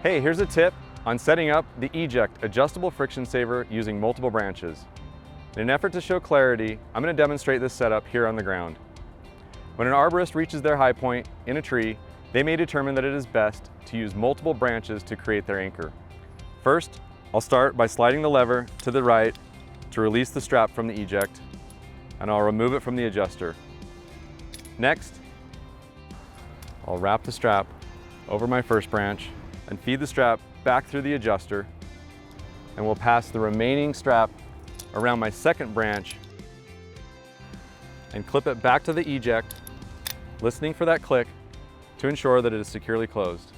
Hey, here's a tip on setting up the EJECT adjustable friction saver using multiple branches. In an effort to show clarity, I'm going to demonstrate this setup here on the ground. When an arborist reaches their high point in a tree, they may determine that it is best to use multiple branches to create their anchor. First, I'll start by sliding the lever to the right to release the strap from the EJECT, and I'll remove it from the adjuster. Next, I'll wrap the strap over my first branch and feed the strap back through the adjuster, and we'll pass the remaining strap around my second branch and clip it back to the EJECT, listening for that click to ensure that it is securely closed.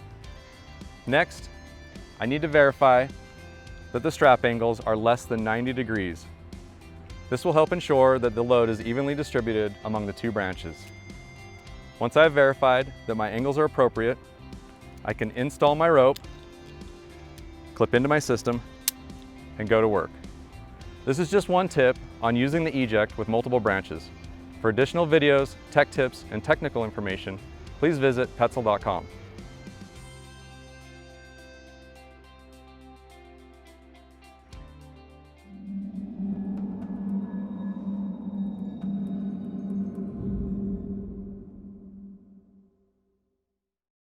Next, I need to verify that the strap angles are less than 90 degrees. This will help ensure that the load is evenly distributed among the two branches. Once I have verified that my angles are appropriate, I can install my rope, clip into my system, and go to work. This is just one tip on using the EJECT with multiple branches. For additional videos, tech tips, and technical information, please visit Petzl.com.